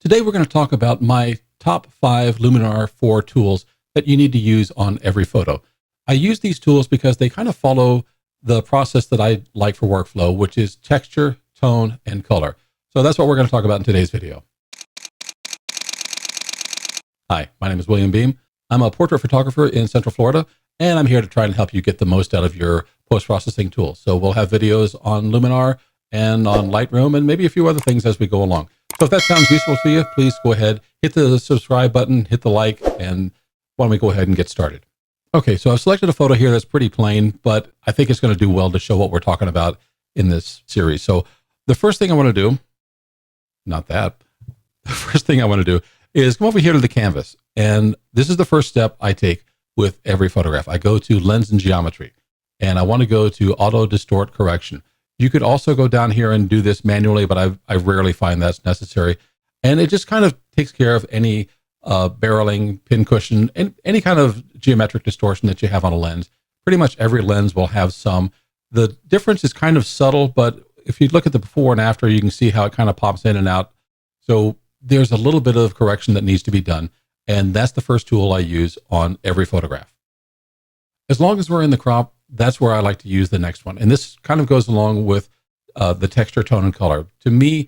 Today we're going to talk about my top 5 Luminar 4 tools that you need to use on every photo. I use these tools because they kind of follow the process that I like for workflow, which is texture, tone, and color. So that's what we're going to talk about in today's video. Hi, my name is William Beem. I'm a portrait photographer in Central Florida, and I'm here to try and help you get the most out of your post-processing tools. So we'll have videos on Luminar and on Lightroom and maybe a few other things as we go along. So if that sounds useful to you, please go ahead, hit the subscribe button, hit the like, and why don't we go ahead and get started. Okay, so I've selected a photo here that's pretty plain, but I think it's going to do well to show what we're talking about in this series. So the first thing I want to do, the first thing I want to do is come over here to the canvas. And this is the first step I take with every photograph. I go to lens and geometry, and I want to go to auto distort correction. You could also go down here and do this manually, but I rarely find that's necessary. And it just kind of takes care of any barreling, pin cushion, and any kind of geometric distortion that you have on a lens. Pretty much every lens will have some. The difference is kind of subtle, but if you look at the before and after, you can see how it kind of pops in and out. So there's a little bit of correction that needs to be done. And that's the first tool I use on every photograph. As long as we're in the crop, that's where I like to use the next one. And this kind of goes along with the texture, tone, and color. To me,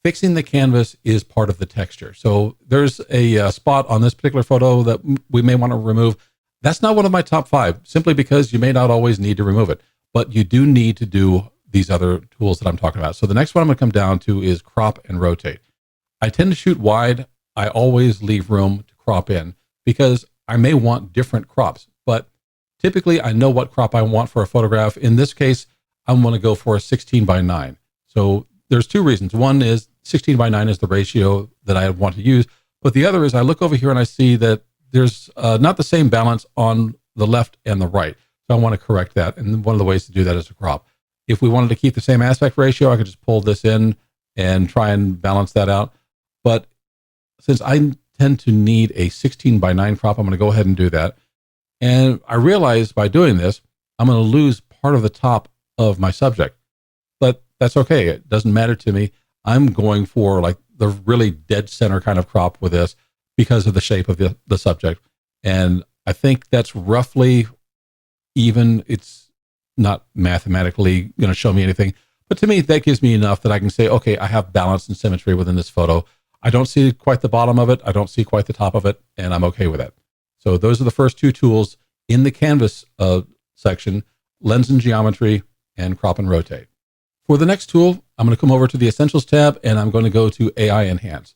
fixing the canvas is part of the texture. So there's a spot on this particular photo that we may want to remove. That's not one of my top 5, simply because you may not always need to remove it. But you do need to do these other tools that I'm talking about. So the next one I'm going to come down to is crop and rotate. I tend to shoot wide. I always leave room to crop in because I may want different crops, but typically I know what crop I want for a photograph. In this case, I want to go for a 16:9. So there's 2 reasons. One is 16:9 is the ratio that I want to use, but the other is I look over here and I see that there's not the same balance on the left and the right. So I want to correct that. And one of the ways to do that is a crop. If we wanted to keep the same aspect ratio, I could just pull this in and try and balance that out. But since I tend to need a 16:9 crop, I'm going to go ahead and do that. And I realize by doing this, I'm going to lose part of the top of my subject. But that's okay. It doesn't matter to me. I'm going for like the really dead center kind of crop with this because of the shape of the subject. And I think that's roughly even. It's not mathematically going to show me anything. But to me, that gives me enough that I can say, okay, I have balance and symmetry within this photo. I don't see quite the bottom of it. I don't see quite the top of it, and I'm okay with that. So those are the first 2 tools in the canvas section, lens and geometry, and crop and rotate. For the next tool, I'm going to come over to the Essentials tab, and I'm going to go to AI Enhance.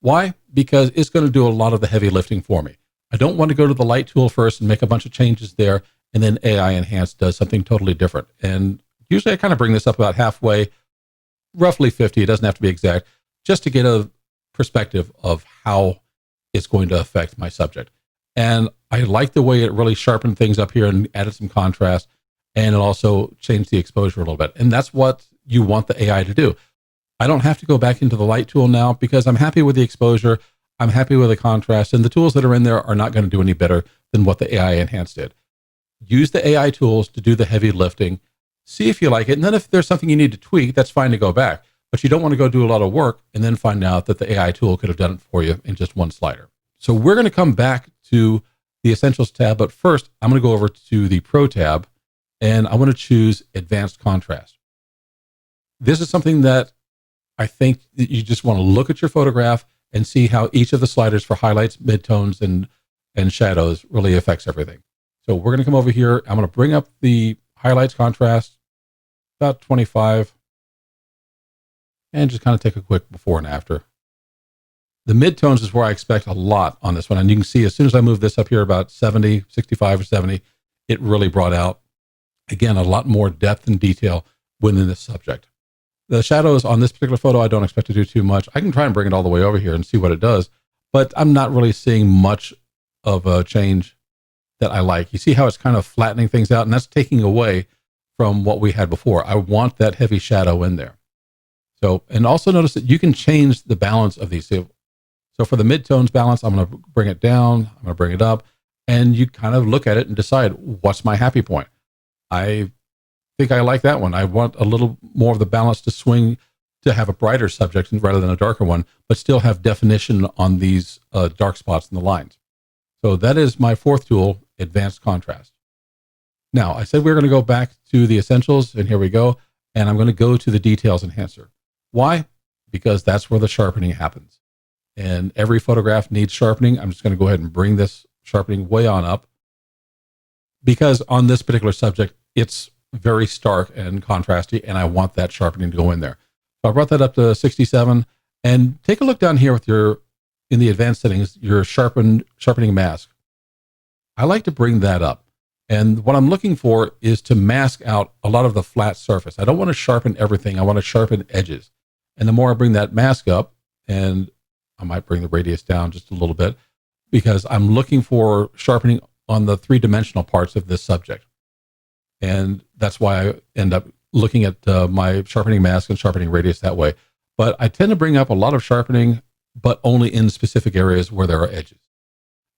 Why? Because it's going to do a lot of the heavy lifting for me. I don't want to go to the light tool first and make a bunch of changes there, and then AI Enhance does something totally different. And usually I kind of bring this up about halfway, roughly 50. It doesn't have to be exact, just to get a perspective of how it's going to affect my subject. And I like the way it really sharpened things up here and added some contrast, and it also changed the exposure a little bit. And that's what you want the AI to do. I don't have to go back into the light tool now because I'm happy with the exposure. I'm happy with the contrast, and the tools that are in there are not going to do any better than what the AI Enhance did. Use the AI tools to do the heavy lifting. See if you like it. And then if there's something you need to tweak, that's fine to go back. But you don't want to go do a lot of work and then find out that the AI tool could have done it for you in just one slider. So we're going to come back to the Essentials tab, but first I'm going to go over to the Pro tab, and I want to choose Advanced Contrast. This is something that I think that you just want to look at your photograph and see how each of the sliders for highlights, midtones, and shadows really affects everything. So we're going to come over here. I'm going to bring up the highlights contrast, about 25. And just kind of take a quick before and after. The midtones is where I expect a lot on this one. And you can see as soon as I move this up here about 70, 65 or 70, it really brought out, again, a lot more depth and detail within this subject. The shadows on this particular photo, I don't expect to do too much. I can try and bring it all the way over here and see what it does, but I'm not really seeing much of a change that I like. You see how it's kind of flattening things out, and that's taking away from what we had before. I want that heavy shadow in there. So, and also notice that you can change the balance of these. So for the midtones balance, I'm going to bring it down, I'm going to bring it up, and you kind of look at it and decide what's my happy point. I think I like that one. I want a little more of the balance to swing to have a brighter subject rather than a darker one, but still have definition on these dark spots in the lines. So that is my fourth tool, advanced contrast. Now, I said we we're going to go back to the essentials, and here we go. And I'm going to go to the details enhancer. Why? Because that's where the sharpening happens. And every photograph needs sharpening. I'm just going to go ahead and bring this sharpening way on up, because on this particular subject, it's very stark and contrasty, and I want that sharpening to go in there. So I brought that up to 67, and take a look down here with in the advanced settings, your sharpening mask. I like to bring that up. And what I'm looking for is to mask out a lot of the flat surface. I don't want to sharpen everything. I want to sharpen edges. And the more I bring that mask up, and I might bring the radius down just a little bit, because I'm looking for sharpening on the three-dimensional parts of this subject. And that's why I end up looking at my sharpening mask and sharpening radius that way. But I tend to bring up a lot of sharpening, but only in specific areas where there are edges.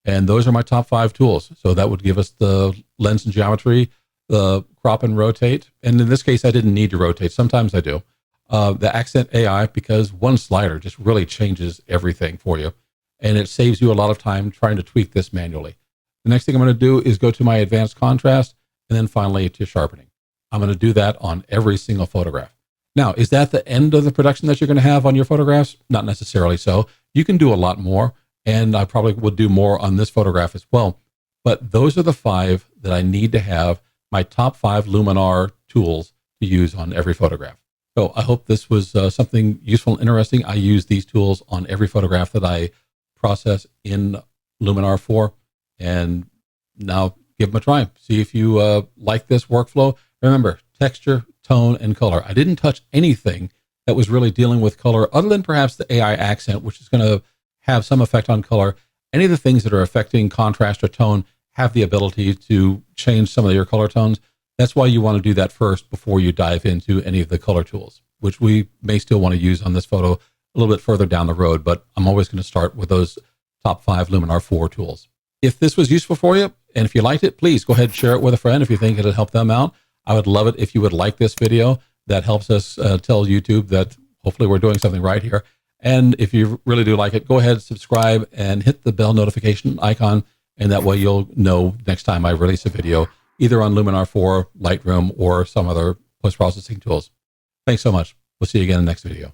And those are my top 5 tools. So that would give us the lens and geometry, the crop and rotate. And in this case, I didn't need to rotate. Sometimes I do. The accent AI, because one slider just really changes everything for you. And it saves you a lot of time trying to tweak this manually. The next thing I'm going to do is go to my advanced contrast, and then finally to sharpening. I'm going to do that on every single photograph. Now, is that the end of the production that you're going to have on your photographs? Not necessarily so. You can do a lot more. And I probably would do more on this photograph as well. But those are the 5 that I need to have, my top 5 Luminar tools to use on every photograph. So I hope this was something useful and interesting. I use these tools on every photograph that I process in Luminar 4. And now give them a try. See if you like this workflow. Remember, texture, tone, and color. I didn't touch anything that was really dealing with color other than perhaps the AI accent, which is going to have some effect on color. Any of the things that are affecting contrast or tone have the ability to change some of your color tones. That's why you want to do that first before you dive into any of the color tools, which we may still want to use on this photo a little bit further down the road, but I'm always going to start with those top 5 Luminar 4 tools. If this was useful for you, and if you liked it, please go ahead and share it with a friend if you think it'll help them out. I would love it if you would like this video. That helps us tell YouTube that hopefully we're doing something right here. And if you really do like it, go ahead, subscribe, and hit the bell notification icon. And that way you'll know next time I release a video, either on Luminar 4, Lightroom, or some other post-processing tools. Thanks so much. We'll see you again in the next video.